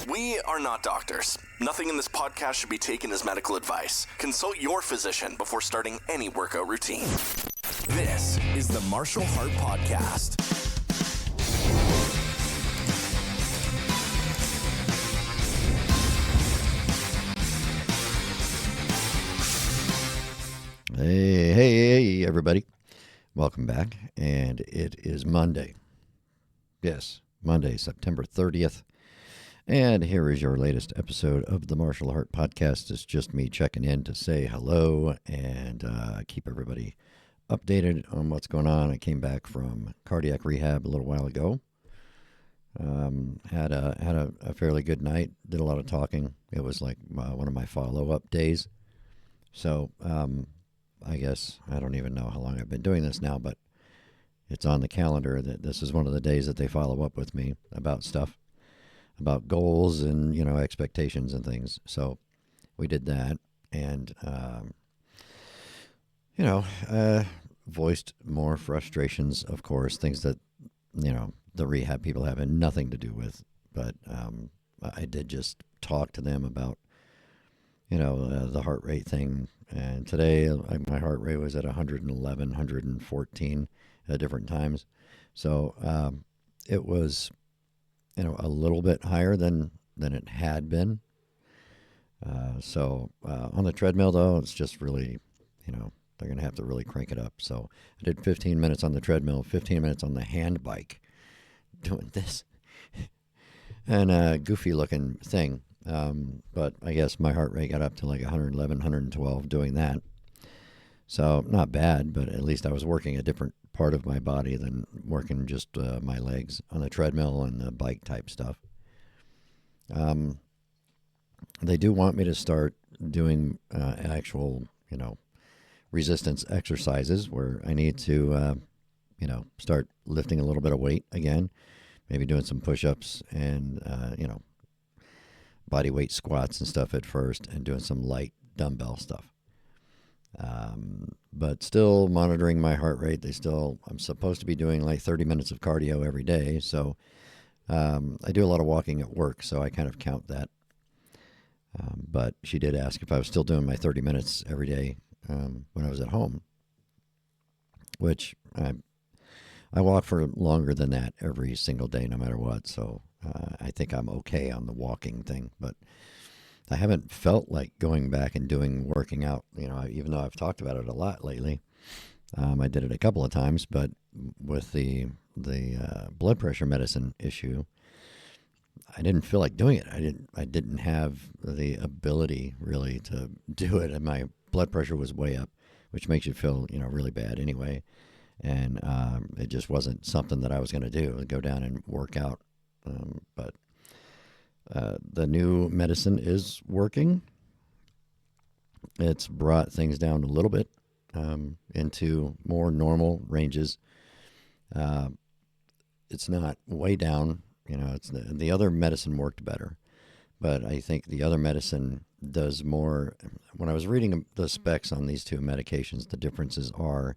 We are not doctors. Nothing in this podcast should be taken as medical advice. Consult your physician before starting any workout routine. This is the Martial Heart Podcast. Hey, everybody. Welcome back. And it is Monday. Yes, Monday, September 30th. And here is your latest episode of the Martial Heart Podcast. It's just me checking in to say hello and keep everybody updated on what's going on. I came back from cardiac rehab a little while ago. Had a fairly good night. Did a lot of talking. It was like one of my follow-up days. So I guess I don't even know how long I've been doing this now, but it's on the calendar that this is one of the days that they follow up with me about stuff, about goals and, expectations and things. So we did that and, voiced more frustrations, of course, things that, the rehab people have nothing to do with. But I did just talk to them about, the heart rate thing. And today my heart rate was at 111, 114 at different times. So it was, a little bit higher than it had been. So on the treadmill, though, it's just really, they're going to have to really crank it up. So I did 15 minutes on the treadmill, 15 minutes on the hand bike doing this. And a goofy looking thing. But I guess my heart rate got up to like 111, 112 doing that. So not bad, but at least I was working a different part of my body than working just my legs on the treadmill and the bike type stuff. They do want me to start doing actual, resistance exercises where I need to, start lifting a little bit of weight again, maybe doing some push-ups and, body weight squats and stuff at first and doing some light dumbbell stuff. But still monitoring my heart rate. I'm supposed to be doing like 30 minutes of cardio every day. So I do a lot of walking at work, so I kind of count that. But she did ask if I was still doing my 30 minutes every day when I was at home, which I walk for longer than that every single day, no matter what. So I think I'm okay on the walking thing, but I haven't felt like going back and working out, even though I've talked about it a lot lately. I did it a couple of times, but with the blood pressure medicine issue, I didn't feel like doing it. I didn't have the ability really to do it, and my blood pressure was way up, which makes you feel, really bad anyway. And it just wasn't something that I was going to do, go down and work out. But the new medicine is working. It's brought things down a little bit into more normal ranges. It's not way down. It's the other medicine worked better, but I think the other medicine does more. When I was reading the specs on these two medications, the differences are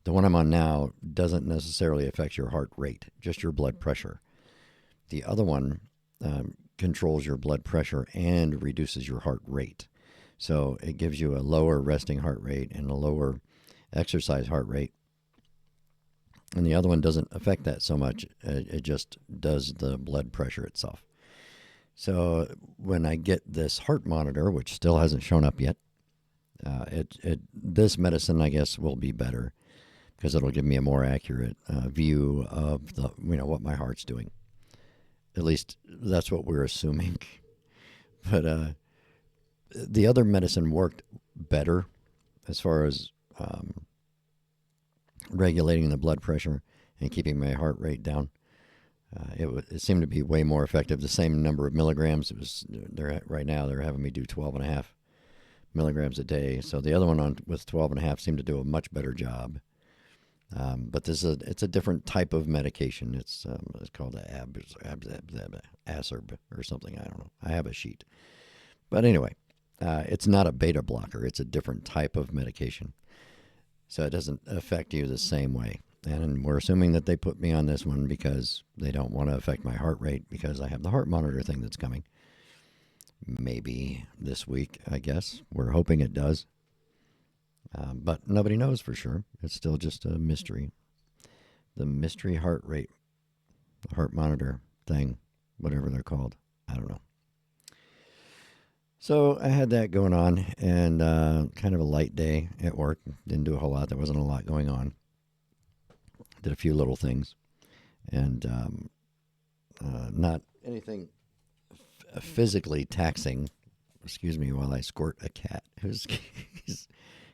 the one I'm on now doesn't necessarily affect your heart rate, just your blood pressure. The other one controls your blood pressure and reduces your heart rate. So it gives you a lower resting heart rate and a lower exercise heart rate. And the other one doesn't affect that so much. It just does the blood pressure itself. So when I get this heart monitor, which still hasn't shown up yet, this medicine, I guess, will be better because it'll give me a more accurate view of what my heart's doing. At least that's what we're assuming. But the other medicine worked better as far as regulating the blood pressure and keeping my heart rate down. It seemed to be way more effective. The same number of milligrams. Right now they're having me do 12.5 milligrams a day. So the other one with 12.5 seemed to do a much better job. But it's a different type of medication. It's called Acerb or something. I don't know. I have a sheet. But anyway, it's not a beta blocker. It's a different type of medication. So it doesn't affect you the same way. And we're assuming that they put me on this one because they don't want to affect my heart rate because I have the heart monitor thing that's coming. Maybe this week, I guess. We're hoping it does. But nobody knows for sure. It's still just a mystery. The mystery heart rate, heart monitor thing, whatever they're called. I don't know. So I had that going on, and kind of a light day at work. Didn't do a whole lot. There wasn't a lot going on. Did a few little things, and not anything physically taxing. Excuse me while I squirt a cat.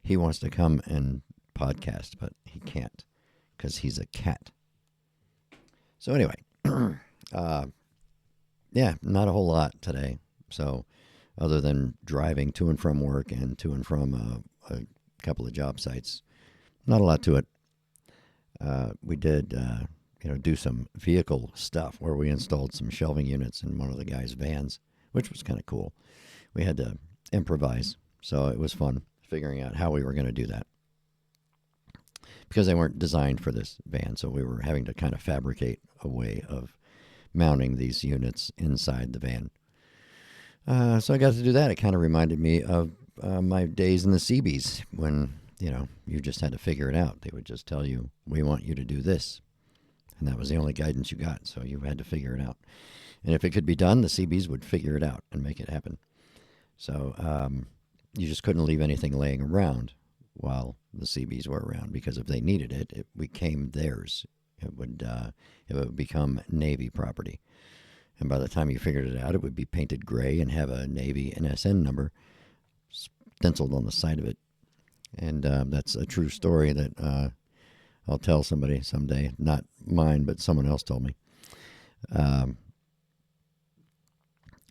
He wants to come and podcast, but he can't because he's a cat. So anyway, yeah, not a whole lot today. So other than driving to and from work and to and from a couple of job sites, not a lot to it. We did, do some vehicle stuff where we installed some shelving units in one of the guys' vans, which was kind of cool. We had to improvise, so it was fun figuring out how we were going to do that because they weren't designed for this van, so we were having to kind of fabricate a way of mounting these units inside the van. So I got to do that. It kind of reminded me of my days in the Seabees when, you just had to figure it out. They would just tell you, we want you to do this. And that was the only guidance you got, so you had to figure it out. And if it could be done, the Seabees would figure it out and make it happen. So you just couldn't leave anything laying around while the Seabees were around, because if they needed it, it became theirs. It would become Navy property. And by the time you figured it out, it would be painted gray and have a Navy NSN number stenciled on the side of it. And that's a true story that I'll tell somebody someday. Not mine, but someone else told me.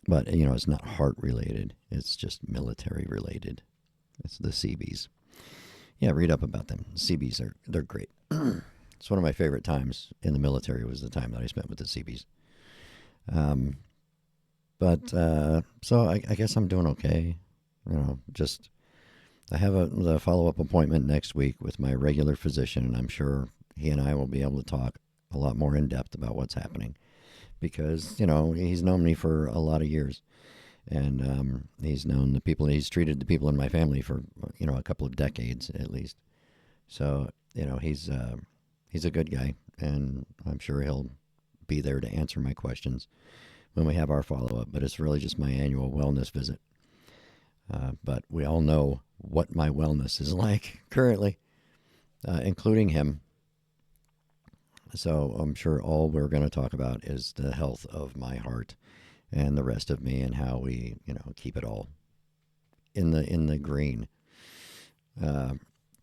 But, it's not heart related. It's just military related. It's the Seabees. Yeah, read up about them. Seabees, they're great. It's one of my favorite times in the military was the time that I spent with the Seabees. So I guess I'm doing okay. I have the follow-up appointment next week with my regular physician, and I'm sure he and I will be able to talk a lot more in depth about what's happening because, he's known me for a lot of years, and he's known the people, he's treated the people in my family for, a couple of decades at least. So, he's a good guy, and I'm sure he'll be there to answer my questions when we have our follow-up, but it's really just my annual wellness visit. But we all know what my wellness is like currently, including him. So I'm sure all we're going to talk about is the health of my heart and the rest of me and how we, keep it all in the green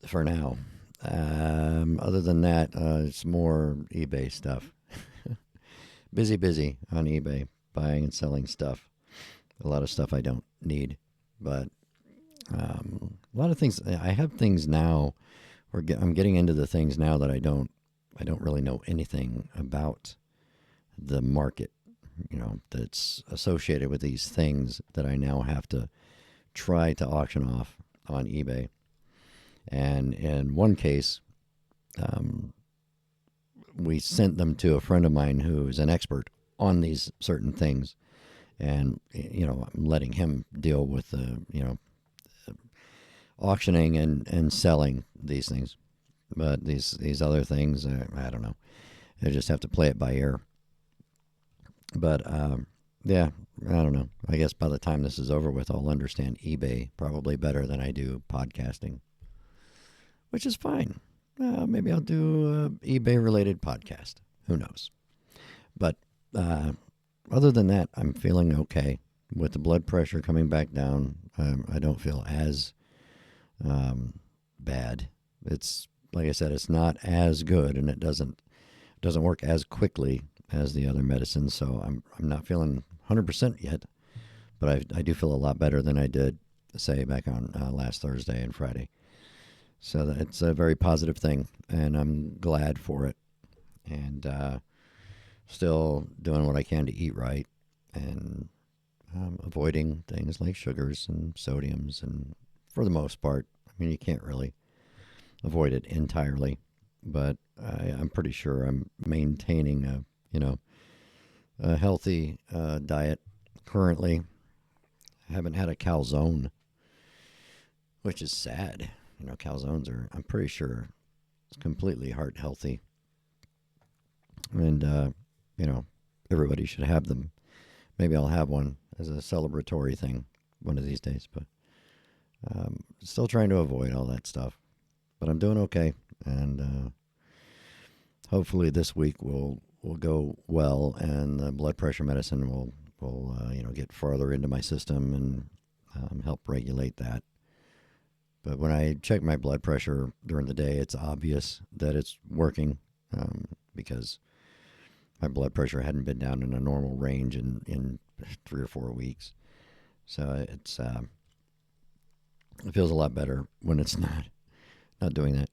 for now. Other than that, it's more eBay stuff. Busy on eBay, buying and selling stuff. A lot of stuff I don't need, but a lot of things. I have things now. I'm getting into the things now that I don't really know anything about the market, that's associated with these things that I now have to try to auction off on eBay. And in one case, we sent them to a friend of mine who is an expert on these certain things. And, I'm letting him deal with auctioning and selling these things. But these other things, I don't know. I just have to play it by ear. But, yeah, I don't know. I guess by the time this is over with, I'll understand eBay probably better than I do podcasting, which is fine. Maybe I'll do an eBay-related podcast. Who knows? But other than that, I'm feeling okay. With the blood pressure coming back down, I don't feel as bad. It's like I said, it's not as good, and it doesn't work as quickly as the other medicines. So I'm not feeling 100% yet, but I do feel a lot better than I did, say, back on last Thursday and Friday. So it's a very positive thing, and I'm glad for it. And still doing what I can to eat right and avoiding things like sugars and sodiums. And for the most part, I mean, you can't really avoid it entirely, but I'm pretty sure I'm maintaining a healthy diet currently. I haven't had a calzone, which is sad. Calzones are, I'm pretty sure, it's completely heart healthy. And, everybody should have them. Maybe I'll have one as a celebratory thing one of these days. But still trying to avoid all that stuff. But I'm doing okay. And hopefully this week will go well, and the blood pressure medicine will get farther into my system and help regulate that. But when I check my blood pressure during the day, it's obvious that it's working because my blood pressure hadn't been down in a normal range in 3 or 4 weeks. So it feels a lot better when it's not doing that.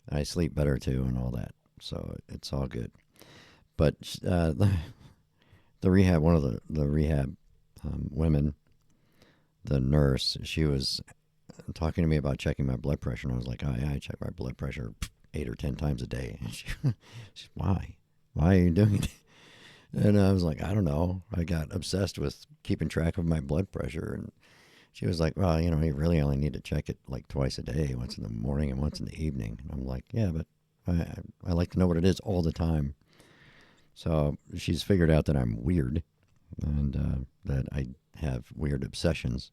I sleep better too and all that. So it's all good. But the rehab, one of the rehab women, the nurse, she was talking to me about checking my blood pressure, and I was like, I check my blood pressure 8 or 10 times a day. And she's, why are you doing it? And I was like, I don't know. I got obsessed with keeping track of my blood pressure. And she was like, well, you really only need to check it like twice a day, once in the morning and once in the evening. And I'm like, yeah, but I like to know what it is all the time. So she's figured out that I'm weird and that I have weird obsessions.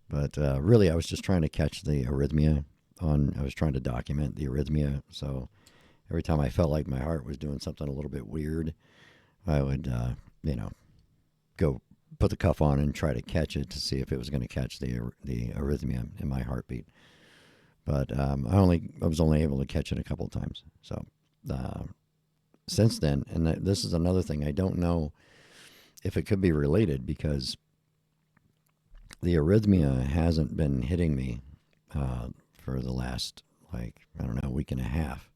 But really, I was just trying to catch the arrhythmia I was trying to document the arrhythmia. So every time I felt like my heart was doing something a little bit weird, I would, go put the cuff on and try to catch it to see if it was going to catch the arrhythmia in my heartbeat. But I was only able to catch it a couple of times. So since then, and this is another thing, I don't know if it could be related because the arrhythmia hasn't been hitting me for the last, week and a half.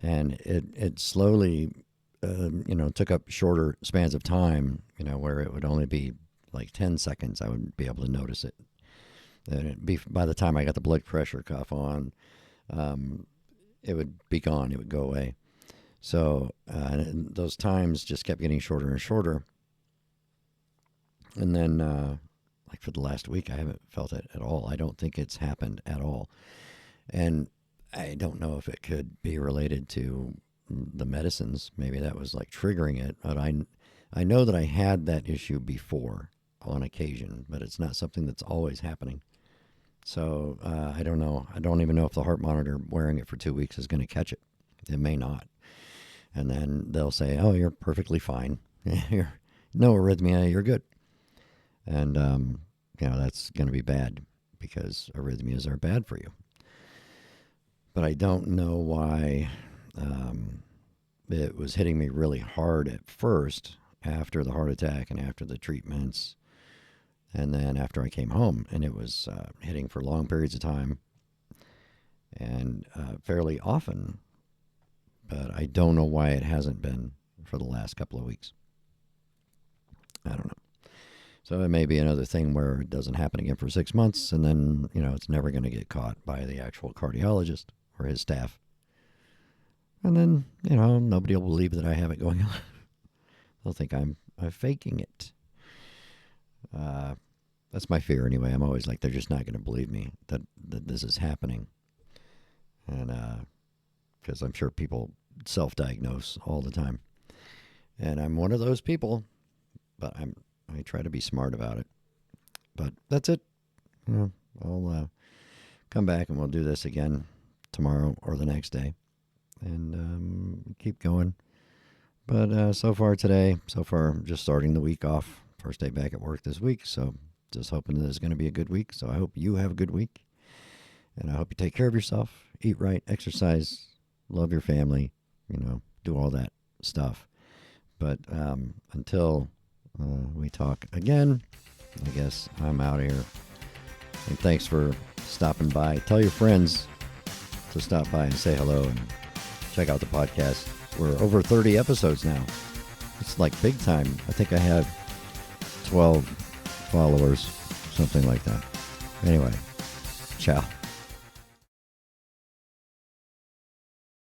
And it slowly, took up shorter spans of time, where it would only be like 10 seconds, I would be able to notice it. And by the time I got the blood pressure cuff on, it would be gone. It would go away. So and those times just kept getting shorter and shorter. And then, for the last week, I haven't felt it at all. I don't think it's happened at all. And I don't know if it could be related to the medicines. Maybe that was triggering it. But I know that I had that issue before on occasion, but it's not something that's always happening. So I don't know. I don't even know if the heart monitor wearing it for 2 weeks is going to catch it. It may not. And then they'll say, oh, you're perfectly fine. You're no arrhythmia. You're good. And, that's going to be bad because arrhythmias are bad for you. But I don't know why it was hitting me really hard at first after the heart attack and after the treatments. And then after I came home, and it was hitting for long periods of time and fairly often. But I don't know why it hasn't been for the last couple of weeks. I don't know. So it may be another thing where it doesn't happen again for 6 months, and then, it's never going to get caught by the actual cardiologist or his staff. And then, nobody will believe that I have it going on. They'll think I'm faking it. That's my fear anyway. I'm always like, they're just not going to believe me that this is happening. And because I'm sure people self-diagnose all the time. And I'm one of those people, but I try to be smart about it. But that's it. I'll come back and we'll do this again tomorrow or the next day. And keep going. But so far I'm just starting the week off. First day back at work this week. So just hoping that it's going to be a good week. So I hope you have a good week. And I hope you take care of yourself. Eat right, exercise, love your family, do all that stuff. But until we talk again, I guess I'm out of here. And thanks for stopping by. Tell your friends to stop by and say hello and check out the podcast. We're over 30 episodes now. It's like big time. I think I have 12 followers, something like that. Anyway, ciao.